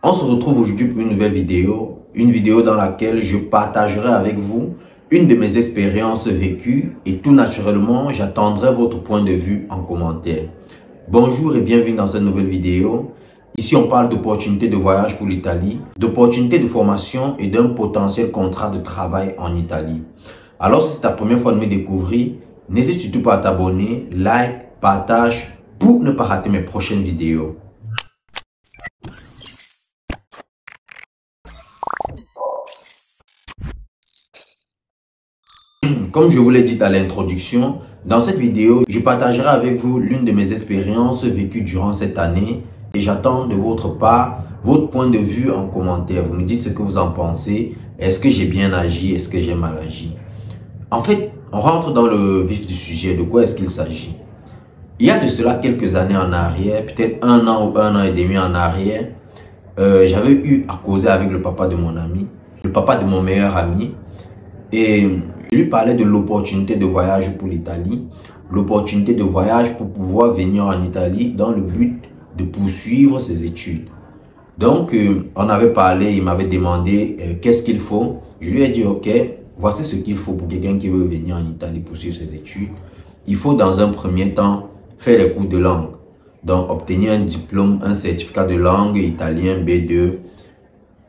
On se retrouve aujourd'hui pour une nouvelle vidéo dans laquelle je partagerai avec vous une de mes expériences vécues et tout naturellement, j'attendrai votre point de vue en commentaire. Bonjour et bienvenue dans cette nouvelle vidéo. Ici, on parle d'opportunités de voyage pour l'Italie, d'opportunités de formation et d'un potentiel contrat de travail en Italie. Alors, si c'est ta première fois de me découvrir, n'hésite surtout pas à t'abonner, like, partage pour ne pas rater mes prochaines vidéos. Comme je vous l'ai dit à l'introduction, dans cette vidéo, je partagerai avec vous l'une de mes expériences vécues durant cette année et j'attends de votre part votre point de vue en commentaire. Vous me dites ce que vous en pensez. Est-ce que j'ai bien agi? Est-ce que j'ai mal agi? En fait, on rentre dans le vif du sujet. De quoi est-ce qu'il s'agit? Il y a de cela quelques années en arrière, peut-être un an ou un an et demi en arrière, j'avais eu à causer avec le papa de mon ami, le papa de mon meilleur ami. Et je lui parlais de l'opportunité de voyage pour l'Italie, l'opportunité de voyage pour pouvoir venir en Italie dans le but de poursuivre ses études. Donc, on avait parlé, il m'avait demandé qu'est-ce qu'il faut. Je lui ai dit, ok, voici ce qu'il faut pour quelqu'un qui veut venir en Italie poursuivre ses études. Il faut dans un premier temps faire les cours de langue. Donc, obtenir un diplôme, un certificat de langue italien B2,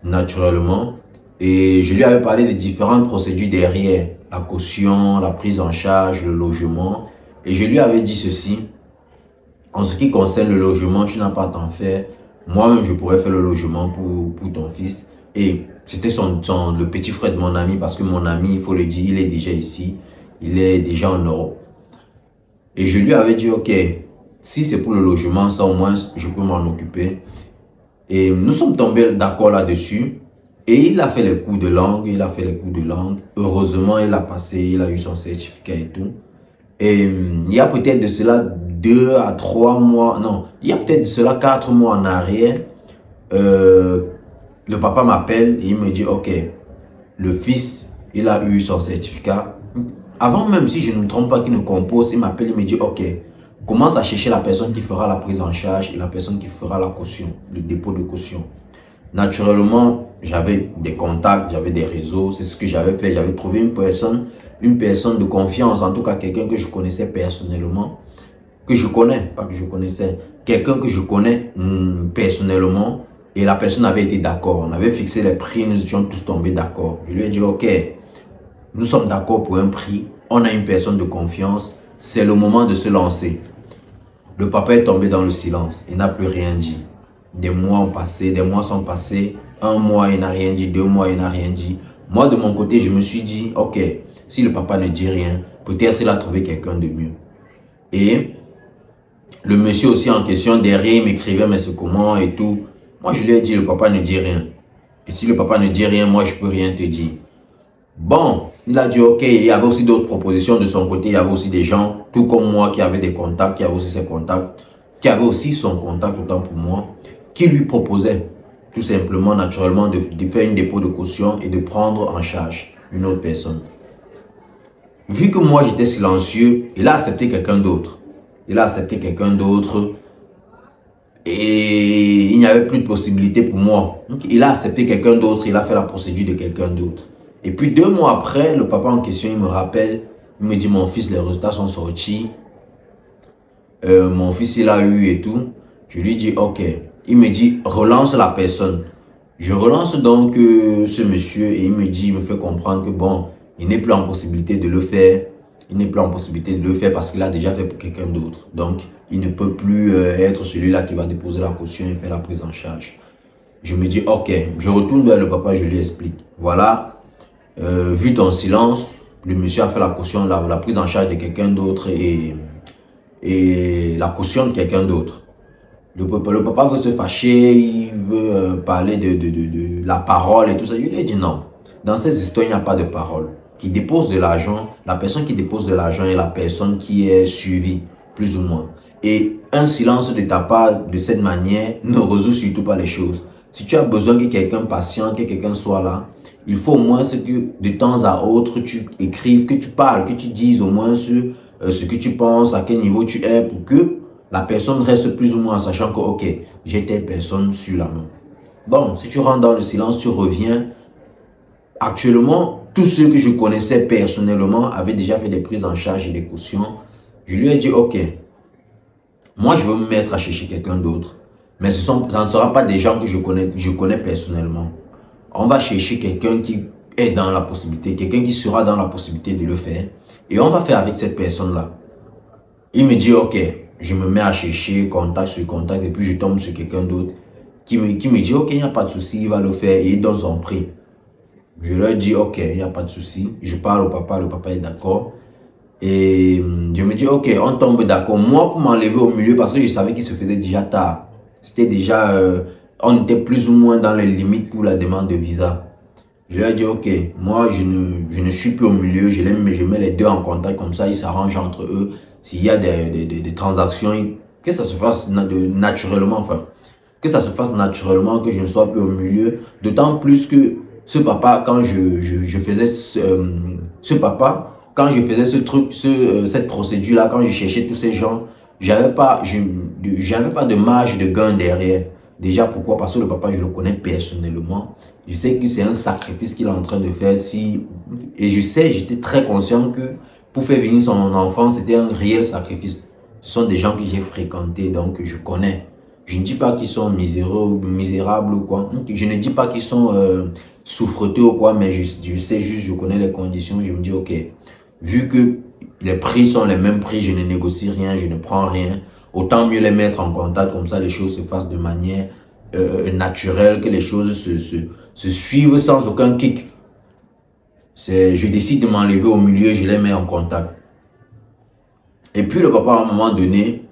naturellement. Et je lui avais parlé des différentes procédures derrière, la caution, la prise en charge, le logement. Et je lui avais dit ceci, en ce qui concerne le logement, tu n'as pas à t'en faire. Moi-même, je pourrais faire le logement pour ton fils. Et c'était le petit frère de mon ami, parce que mon ami, il faut le dire, il est déjà ici, il est déjà en Europe. Et je lui avais dit, ok, si c'est pour le logement, ça au moins, je peux m'en occuper. Et nous sommes tombés d'accord là-dessus. Et il a fait les cours de langue, Heureusement, il a passé, il a eu son certificat et tout. Et il y a peut-être de cela 2 à 3 mois, non, il y a peut-être de cela 4 mois en arrière. Le papa m'appelle et il me dit, ok, le fils, il a eu son certificat. Avant même, si je ne me trompe pas, qu'il ne compose, il m'appelle, il me dit, ok, commence à chercher la personne qui fera la prise en charge et la personne qui fera la caution, le dépôt de caution. Naturellement, j'avais des contacts, j'avais des réseaux, c'est ce que j'avais fait. J'avais trouvé une personne de confiance, en tout cas quelqu'un que je connaissais personnellement, que je connais, pas que je connaissais, quelqu'un que je connais personnellement, et la personne avait été d'accord. On avait fixé les prix, nous étions tous tombés d'accord. Je lui ai dit, ok, nous sommes d'accord pour un prix, on a une personne de confiance, c'est le moment de se lancer. Le papa est tombé dans le silence, il n'a plus rien dit. Des mois ont passé, des mois sont passés. 1 mois, il n'a rien dit. 2 mois, il n'a rien dit. Moi, de mon côté, je me suis dit, ok, si le papa ne dit rien, peut-être il a trouvé quelqu'un de mieux. Et le monsieur aussi en question, derrière, il m'écrivait, mais c'est comment et tout. Moi, je lui ai dit, le papa ne dit rien. Et si le papa ne dit rien, moi, je peux rien te dire. Bon, il a dit, ok, il y avait aussi d'autres propositions de son côté. Il y avait aussi des gens, tout comme moi, qui avaient des contacts, qui avaient aussi ses contacts, qui avaient aussi son contact, autant pour moi, qui lui proposait tout simplement, naturellement, de faire une dépôt de caution et de prendre en charge une autre personne. Vu que moi, j'étais silencieux, il a accepté quelqu'un d'autre. Il a accepté quelqu'un d'autre et il n'y avait plus de possibilité pour moi. Donc, il a accepté quelqu'un d'autre, il a fait la procédure de quelqu'un d'autre. Et puis 2 mois après, le papa en question, il me rappelle, il me dit, mon fils, les résultats sont sortis. Mon fils, il a eu et tout. Je lui dis, ok. Il me dit, relance la personne. Je relance donc ce monsieur et il me dit, il me fait comprendre que bon, il n'est plus en possibilité de le faire. Il n'est plus en possibilité de le faire parce qu'il a déjà fait pour quelqu'un d'autre. Donc, il ne peut plus être celui-là qui va déposer la caution et faire la prise en charge. Je me dis, ok, je retourne vers le papa, je lui explique. Voilà, vu ton silence, le monsieur a fait la caution, la prise en charge de quelqu'un d'autre et la caution de quelqu'un d'autre. Le papa veut se fâcher, il veut parler de la parole et tout ça. Je lui ai dit non. Dans ces histoires, il n'y a pas de parole. Qui dépose de l'argent, la personne qui dépose de l'argent est la personne qui est suivie, plus ou moins. Et un silence de ta part, de cette manière, ne résout surtout pas les choses. Si tu as besoin que quelqu'un patiente, que quelqu'un soit là, il faut au moins que de temps à autre, tu écrives, que tu parles, que tu dises au moins sur ce que tu penses, à quel niveau tu es, pour que la personne reste plus ou moins en sachant que, ok, j'ai telle personne sur la main. Bon, si tu rentres dans le silence, tu reviens. Actuellement, tous ceux que je connaissais personnellement avaient déjà fait des prises en charge et des cautions. Je lui ai dit, ok, moi je veux me mettre à chercher quelqu'un d'autre. Mais ça ne sera pas des gens que je connais personnellement. On va chercher quelqu'un qui est dans la possibilité, quelqu'un qui sera dans la possibilité de le faire. Et on va faire avec cette personne-là. Il me dit, ok, je me mets à chercher contact sur contact et puis je tombe sur quelqu'un d'autre qui me dit, ok, il n'y a pas de souci, il va le faire et il donne son prix. Je leur dis, ok, il n'y a pas de souci. Je parle au papa, le papa est d'accord. Et je me dis, ok, on tombe d'accord. Moi, pour m'enlever au milieu, parce que je savais qu'il se faisait déjà tard. C'était déjà, on était plus ou moins dans les limites pour la demande de visa. Je leur ai dit, ok, moi, je ne suis plus au milieu. Je mets les deux en contact, comme ça, ils s'arrangent entre eux. S'il y a des transactions, que ça se fasse naturellement, enfin. Que ça se fasse naturellement, que je ne sois plus au milieu. D'autant plus que ce papa, quand je faisais quand je faisais ce truc, cette procédure-là, quand je cherchais tous ces gens, j'avais pas de marge de gain derrière. Déjà, pourquoi? Parce que le papa, je le connais personnellement. Je sais que c'est un sacrifice qu'il est en train de faire. Et je sais, j'étais très conscient que pour faire venir son enfant, c'était un réel sacrifice. Ce sont des gens que j'ai fréquentés, donc je connais. Je ne dis pas qu'ils sont misérables ou quoi. Je ne dis pas qu'ils sont souffreteux ou quoi, mais je sais juste, je connais les conditions. Je me dis, ok, vu que les prix sont les mêmes prix, je ne négocie rien, je ne prends rien. Autant mieux les mettre en contact, comme ça les choses se fassent de manière naturelle, que les choses se suivent sans aucun kick. Je décide de m'enlever au milieu, je les mets en contact. Et puis le papa, à un moment donné,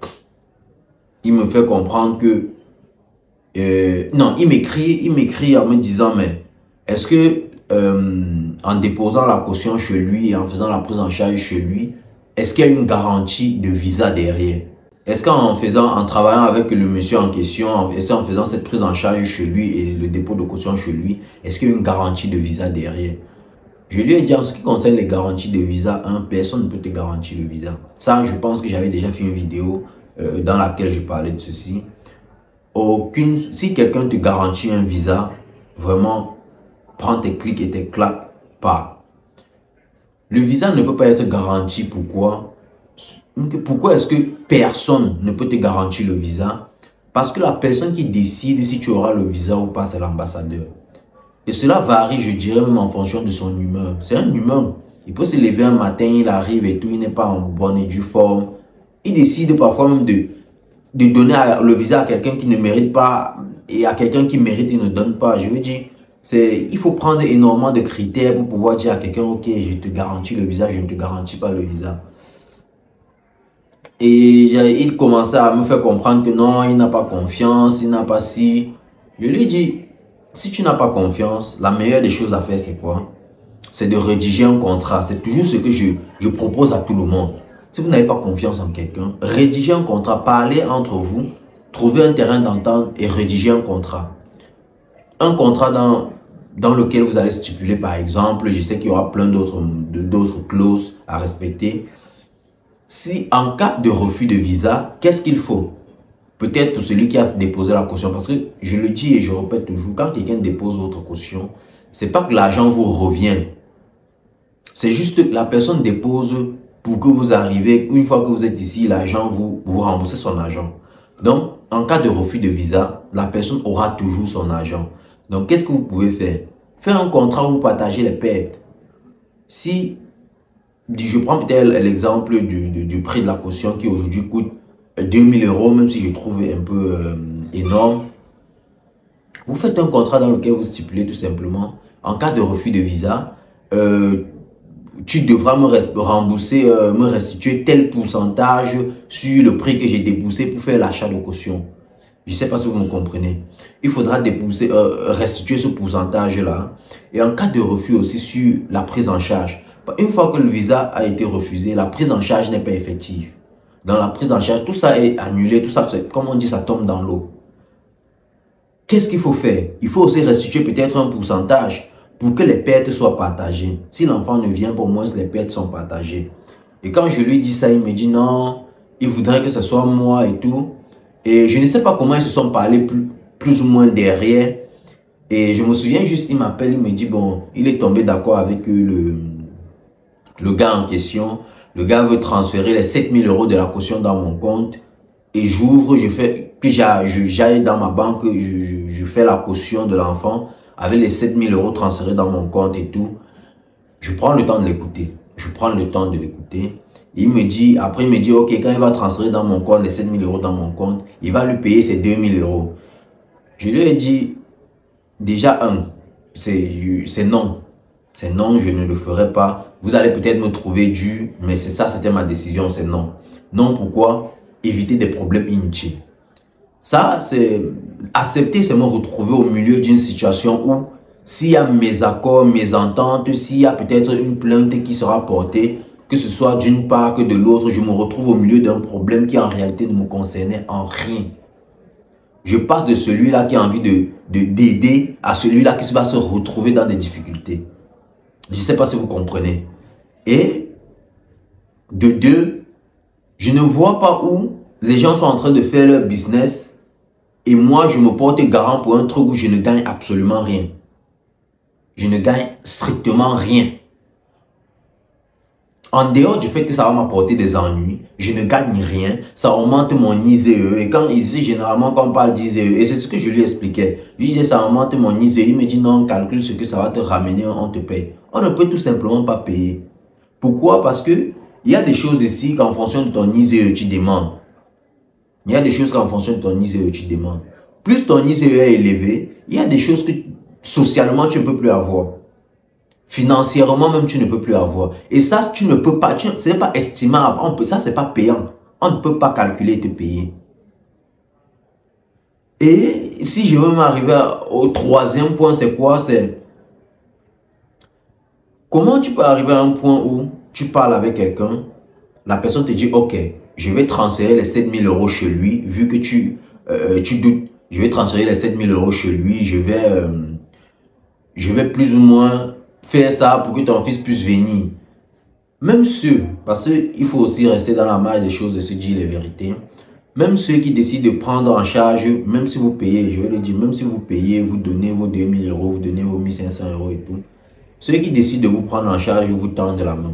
il me fait comprendre que... non, il m'écrit en me disant, mais est-ce que en déposant la caution chez lui et en faisant la prise en charge chez lui, est-ce qu'il y a une garantie de visa derrière? Est-ce en travaillant avec le monsieur en question, est-ce qu'en faisant cette prise en charge chez lui et le dépôt de caution chez lui, est-ce qu'il y a une garantie de visa derrière? Je lui ai dit, en ce qui concerne les garanties de visa, personne ne peut te garantir le visa. Ça, je pense que j'avais déjà fait une vidéo dans laquelle je parlais de ceci. Si quelqu'un te garantit un visa, vraiment, prends tes clics et tes claques, pas. Le visa ne peut pas être garanti. Pourquoi? Pourquoi est-ce que personne ne peut te garantir le visa? Parce que la personne qui décide si tu auras le visa ou pas, c'est l'ambassadeur. Et cela varie, je dirais, même en fonction de son humeur. C'est un humain. Il peut se lever un matin, il arrive et tout, il n'est pas en bonne et due forme. Il décide parfois même de donner le visa à quelqu'un qui ne mérite pas et à quelqu'un qui mérite, il ne donne pas. Je veux dire, il faut prendre énormément de critères pour pouvoir dire à quelqu'un, ok, je te garantis le visa, je ne te garantis pas le visa. Et il commençait à me faire comprendre que non, il n'a pas confiance, il n'a pas si. Je lui ai dit, si tu n'as pas confiance, la meilleure des choses à faire, c'est quoi? C'est de rédiger un contrat. C'est toujours ce que je propose à tout le monde. Si vous n'avez pas confiance en quelqu'un, rédigez un contrat, parlez entre vous, trouvez un terrain d'entente et rédigez un contrat. Un contrat dans lequel vous allez stipuler, par exemple, je sais qu'il y aura plein d'autres clauses à respecter. Si en cas de refus de visa, qu'est-ce qu'il faut? Peut-être pour celui qui a déposé la caution, parce que je le dis et je répète toujours, quand quelqu'un dépose votre caution, c'est pas que l'argent vous revient. C'est juste que la personne dépose pour que vous arrivez, une fois que vous êtes ici, l'argent, vous remboursez son argent. Donc, en cas de refus de visa, la personne aura toujours son argent. Donc, qu'est-ce que vous pouvez faire? Faire un contrat où vous partagez les pertes. Si, je prends peut-être l'exemple du prix de la caution qui aujourd'hui coûte 2000 €, même si je trouve un peu énorme. Vous faites un contrat dans lequel vous stipulez tout simplement, en cas de refus de visa, tu devras me rembourser, me restituer tel pourcentage sur le prix que j'ai déboursé pour faire l'achat de caution. Je ne sais pas si vous me comprenez. Il faudra restituer ce pourcentage-là. Et en cas de refus aussi sur la prise en charge. Une fois que le visa a été refusé, la prise en charge n'est pas effective. Dans la prise en charge, tout ça est annulé, tout ça, comme on dit, ça tombe dans l'eau. Qu'est-ce qu'il faut faire? Il faut aussi restituer peut-être un pourcentage pour que les pertes soient partagées. Si l'enfant ne vient, pour moi, les pertes sont partagées. Et quand je lui dis ça, il me dit non, il voudrait que ce soit moi et tout. Et je ne sais pas comment ils se sont parlé plus ou moins derrière. Et je me souviens juste, il m'appelle, il me dit, bon, il est tombé d'accord avec le gars en question. Le gars veut transférer les 7000 € de la caution dans mon compte. Et j'ouvre, je fais, puis j'aille dans ma banque, je fais la caution de l'enfant avec les 7000 € transférés dans mon compte et tout. Je prends le temps de l'écouter. Je prends le temps de l'écouter. Il me dit, après il me dit, ok, quand il va transférer dans mon compte les 7000 € dans mon compte, il va lui payer ses 2000 €. Je lui ai dit, déjà c'est non. C'est non, je ne le ferai pas. Vous allez peut-être me trouver dû, mais c'est ça, c'était ma décision, c'est non. Non, pourquoi? Éviter des problèmes inutiles. Ça, c'est accepter, c'est me retrouver au milieu d'une situation où s'il y a mésaccords, mésententes, s'il y a peut-être une plainte qui sera portée, que ce soit d'une part que de l'autre, je me retrouve au milieu d'un problème qui en réalité ne me concernait en rien. Je passe de celui-là qui a envie d'aider à celui-là qui va se retrouver dans des difficultés. Je ne sais pas si vous comprenez. Et de deux, je ne vois pas où les gens sont en train de faire leur business et moi, je me porte garant pour un truc où je ne gagne absolument rien. Je ne gagne strictement rien. En dehors du fait que ça va m'apporter des ennuis, je ne gagne rien, ça augmente mon ISE. Et quand ici, généralement, quand on parle d'ISE, et c'est ce que je lui expliquais, je lui disais ça augmente mon ISE, il me dit non, calcule ce que ça va te ramener, on te paye. On ne peut tout simplement pas payer. Pourquoi? Parce que il y a des choses ici qu'en fonction de ton ISE, tu demandes. Il y a des choses qu'en fonction de ton ISE, tu demandes. Plus ton ISE est élevé, il y a des choses que socialement, tu ne peux plus avoir. Financièrement, même, tu ne peux plus avoir. Et ça, tu ne peux pas, ce n'est pas estimable. Ça, ce n'est pas payant. On ne peut pas calculer et te payer. Et si je veux m'arriver au troisième point, c'est quoi? C'est comment tu peux arriver à un point où tu parles avec quelqu'un, la personne te dit, ok, je vais transférer les 7000 € chez lui, vu que tu doutes, je vais transférer les 7000 € chez lui, je vais plus ou moins faire ça pour que ton fils puisse venir. Même ceux, parce qu'il faut aussi rester dans la marge des choses et se dire les vérités, même ceux qui décident de prendre en charge, même si vous payez, je vais le dire, même si vous payez, vous donnez vos 2000 €, vous donnez vos 1500 € et tout, ceux qui décident de vous prendre en charge vous tendent la main.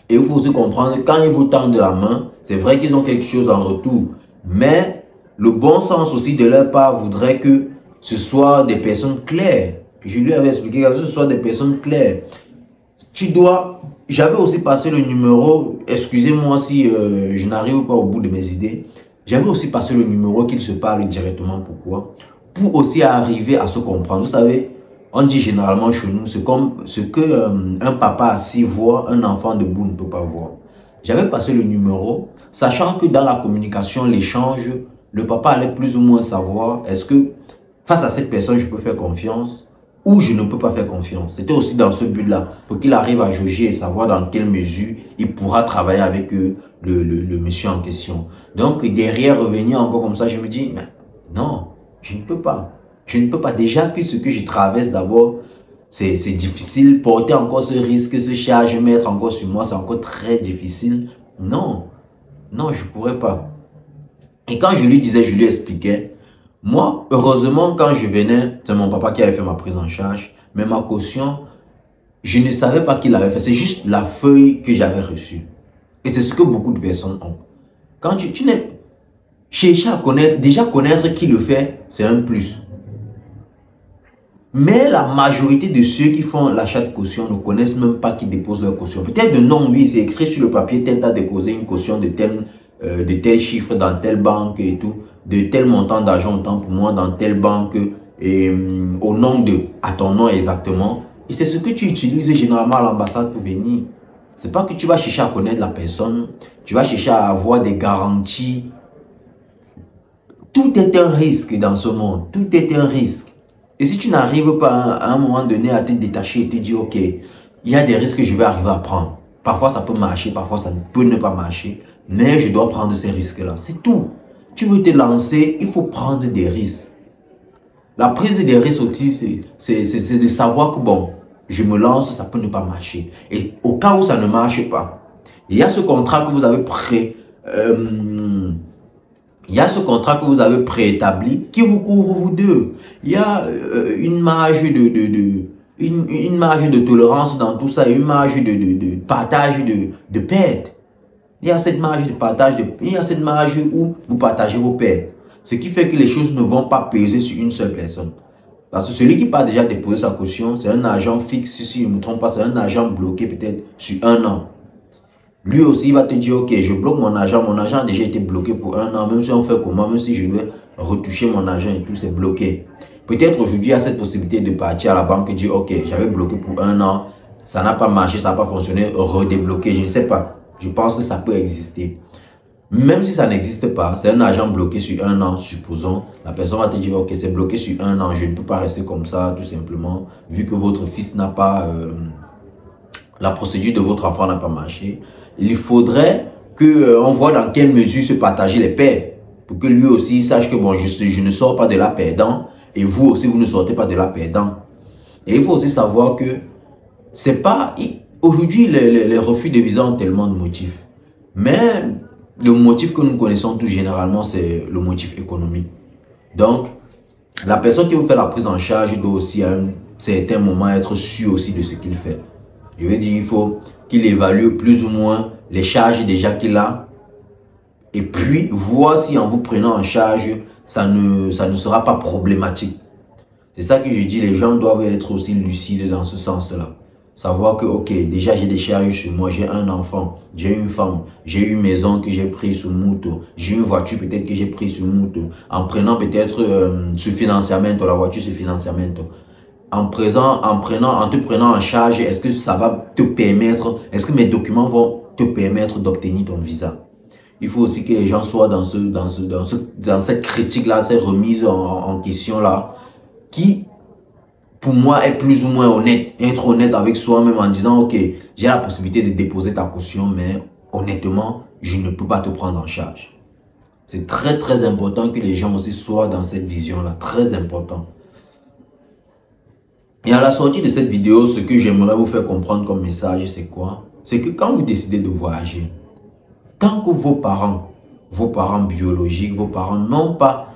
Et il faut aussi comprendre, quand ils vous tendent la main, c'est vrai qu'ils ont quelque chose en retour, mais le bon sens aussi de leur part voudrait que ce soit des personnes claires. Je lui avais expliqué que ce soit des personnes claires. J'avais aussi passé le numéro, excusez-moi si je n'arrive pas au bout de mes idées. J'avais aussi passé le numéro qu'ils se parlent directement. Pourquoi? Pour aussi arriver à se comprendre. Vous savez, on dit généralement chez nous, c'est comme ce que un papa assis voit, un enfant debout ne peut pas voir. J'avais passé le numéro, sachant que dans la communication, l'échange, le papa allait plus ou moins savoir, est-ce que face à cette personne, je peux faire confiance ou je ne peux pas faire confiance. C'était aussi dans ce but-là, pour qu'il arrive à jauger et savoir dans quelle mesure il pourra travailler avec le monsieur en question. Donc, derrière, revenir encore comme ça, je me dis, mais non, je ne peux pas. Je ne peux pas. Déjà que ce que je traverse d'abord, c'est difficile. Porter encore ce risque, ce charge, mettre encore sur moi, c'est encore très difficile. Non, non, je ne pourrais pas. Et quand je lui disais, je lui expliquais, moi, heureusement, quand je venais, c'est mon papa qui avait fait ma prise en charge, mais ma caution, je ne savais pas qui l'avait fait. C'est juste la feuille que j'avais reçue. Et c'est ce que beaucoup de personnes ont. Quand tu n'es chercher à connaître, déjà connaître qui le fait, c'est un plus. Mais la majorité de ceux qui font l'achat de caution ne connaissent même pas qui déposent leur caution. Peut-être de nom, oui, c'est écrit sur le papier, tel t'as déposé une caution de tel chiffre dans telle banque et tout, de tel montant d'argent, autant pour moi, dans telle banque, et au nom de, à ton nom exactement. Et c'est ce que tu utilises généralement à l'ambassade pour venir. C'est pas que tu vas chercher à connaître la personne, tu vas chercher à avoir des garanties. Tout est un risque dans ce monde, tout est un risque. Et si tu n'arrives pas à un moment donné à te détacher et te dire, ok, il y a des risques que je vais arriver à prendre. Parfois ça peut marcher, parfois ça peut ne pas marcher, mais je dois prendre ces risques-là. C'est tout. Tu veux te lancer, il faut prendre des risques. La prise des risques aussi, c'est de savoir que bon, je me lance, ça peut ne pas marcher. Et au cas où ça ne marche pas, il y a ce contrat que vous avez pris. Il Il y a ce contrat que vous avez préétabli qui vous couvre vous deux. Il y a une marge une marge de tolérance dans tout ça, une marge de partage de pertes. Il y a cette marge de partage, il y a cette marge où vous partagez vos pertes. Ce qui fait que les choses ne vont pas peser sur une seule personne. Parce que celui qui part déjà déposer sa caution, c'est un argent fixe, si je ne me trompe pas, c'est un argent bloqué peut-être sur 1 an. Lui aussi, il va te dire, ok, je bloque mon argent a déjà été bloqué pour 1 an, même si on fait comment, même si je veux retoucher mon argent et tout, c'est bloqué. Peut-être aujourd'hui, il y a cette possibilité de partir à la banque et dire, ok, j'avais bloqué pour 1 an, ça n'a pas marché, ça n'a pas fonctionné, redébloquer, je ne sais pas. Je pense que ça peut exister. Même si ça n'existe pas, c'est un argent bloqué sur 1 an, supposons. La personne va te dire, ok, c'est bloqué sur 1 an, je ne peux pas rester comme ça, tout simplement, vu que votre fils n'a pas, la procédure de votre enfant n'a pas marché. Il faudrait qu'on voit dans quelle mesure se partager les pertes, pour que lui aussi sache que bon, je ne sors pas de là perdant, et vous aussi, vous ne sortez pas de là perdant. Et il faut aussi savoir que c'est pas... Aujourd'hui, les refus de visa ont tellement de motifs. Mais le motif que nous connaissons tout généralement, c'est le motif économique. Donc, la personne qui vous fait la prise en charge doit aussi à un certain moment être sûr aussi de ce qu'il fait. Je veux dire, il faut qu'il évalue plus ou moins les charges déjà qu'il a. Et puis, voir si en vous prenant en charge, ça ne sera pas problématique. C'est ça que je dis, les gens doivent être aussi lucides dans ce sens-là. Savoir que, ok, déjà j'ai des charges sur moi, j'ai un enfant, j'ai une femme, j'ai une maison que j'ai prise sous moto, j'ai une voiture peut-être que j'ai prise sous moto. En prenant peut-être ce financement, la voiture ce financement. En te prenant en charge, est-ce que ça va te permettre, est-ce que mes documents vont te permettre d'obtenir ton visa? Il faut aussi que les gens soient dans cette critique-là, cette remise en question-là, qui, pour moi, est plus ou moins honnête. Être honnête avec soi-même en disant, ok, j'ai la possibilité de déposer ta caution, mais honnêtement, je ne peux pas te prendre en charge. C'est très, très important que les gens aussi soient dans cette vision-là. Très important. Et à la sortie de cette vidéo, ce que j'aimerais vous faire comprendre comme message, c'est quoi? C'est que quand vous décidez de voyager, tant que vos parents biologiques, vos parents n'ont pas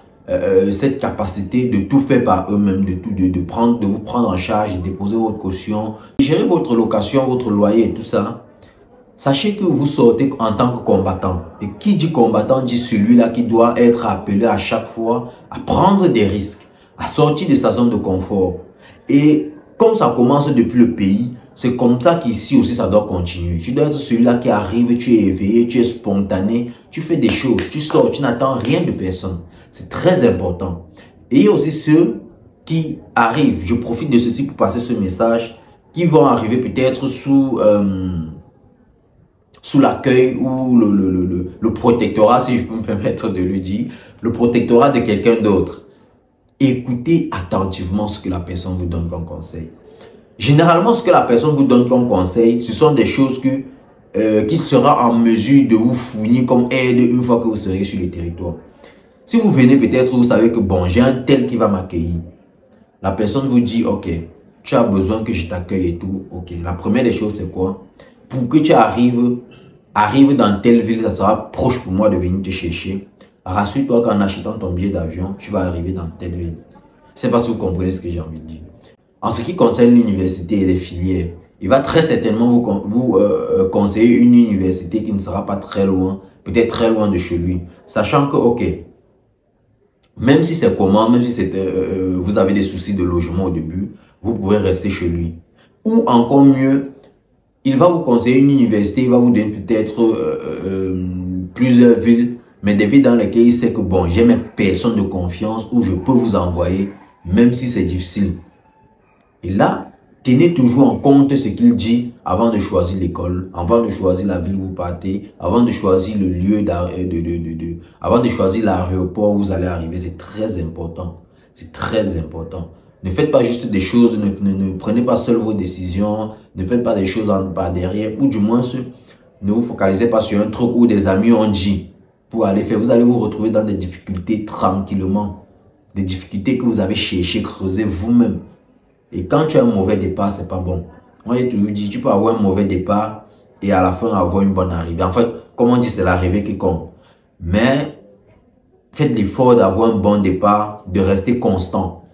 cette capacité de tout faire par eux-mêmes, de vous prendre en charge, de déposer votre caution, gérer votre location, votre loyer et tout ça, sachez que vous sortez en tant que combattant. Et qui dit combattant dit celui-là qui doit être appelé à chaque fois à prendre des risques, à sortir de sa zone de confort. Et comme ça commence depuis le pays, c'est comme ça qu'ici aussi ça doit continuer. Tu dois être celui-là qui arrive, tu es éveillé, tu es spontané, tu fais des choses, tu sors, tu n'attends rien de personne. C'est très important. Et il y a aussi ceux qui arrivent, je profite de ceci pour passer ce message, qui vont arriver peut-être sous l'accueil ou le protectorat, si je peux me permettre de le dire, le protectorat de quelqu'un d'autre. Écoutez attentivement ce que la personne vous donne comme conseil. Généralement, ce que la personne vous donne comme conseil, ce sont des choses qui sera en mesure de vous fournir comme aide une fois que vous serez sur le territoire. Si vous venez peut-être, vous savez que bon, j'ai un tel qui va m'accueillir. La personne vous dit, ok, tu as besoin que je t'accueille et tout. Ok, la première des choses, c'est quoi? Pour que tu arrives dans telle ville, ça sera proche pour moi de venir te chercher. Rassure-toi qu'en achetant ton billet d'avion, tu vas arriver dans telle ville. Je ne sais pas si vous comprenez ce que j'ai envie de dire. En ce qui concerne l'université et les filières, il va très certainement vous conseiller une université qui ne sera pas très loin, peut-être très loin de chez lui. Sachant que, ok, même si c'est comment, même si vous avez des soucis de logement au début, vous pouvez rester chez lui. Ou encore mieux, il va vous conseiller une université, il va vous donner peut-être plusieurs villes, mais des villes dans lesquelles il sait que bon, j'ai mes personnes de confiance où je peux vous envoyer, même si c'est difficile. Et là, tenez toujours en compte ce qu'il dit avant de choisir l'école, avant de choisir la ville où vous partez, avant de choisir le lieu avant de choisir l'aéroport où vous allez arriver. C'est très important. C'est très important. Ne faites pas juste des choses, ne prenez pas seul vos décisions, ne faites pas des choses par derrière, ou du moins, ne vous focalisez pas sur un truc où des amis ont dit pour aller faire. Vous allez vous retrouver dans des difficultés tranquillement. Des difficultés que vous avez cherché, creusé vous-même. Et quand tu as un mauvais départ, c'est pas bon. Moi, j'ai toujours dit, tu peux avoir un mauvais départ et à la fin avoir une bonne arrivée. En fait, comme on dit, c'est l'arrivée qui compte. Mais Faites l'effort d'avoir un bon départ, de rester constant.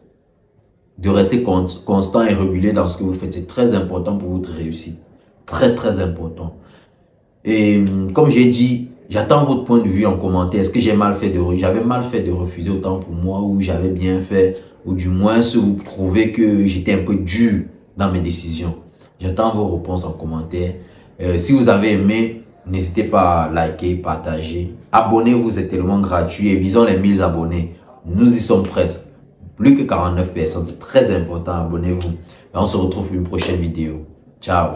De rester constant et régulier dans ce que vous faites. C'est très important pour votre réussite. Très, très important. Et comme j'ai dit, j'attends votre point de vue en commentaire. Est-ce que j'avais mal fait de refuser autant pour moi, ou j'avais bien fait, ou du moins si vous trouvez que j'étais un peu dur dans mes décisions. J'attends vos réponses en commentaire. Si vous avez aimé, n'hésitez pas à liker, partager. Abonnez-vous, c'est tellement gratuit. Et visons les 1000 abonnés. Nous y sommes presque. Plus que 49 personnes. C'est très important. Abonnez-vous. Et on se retrouve pour une prochaine vidéo. Ciao.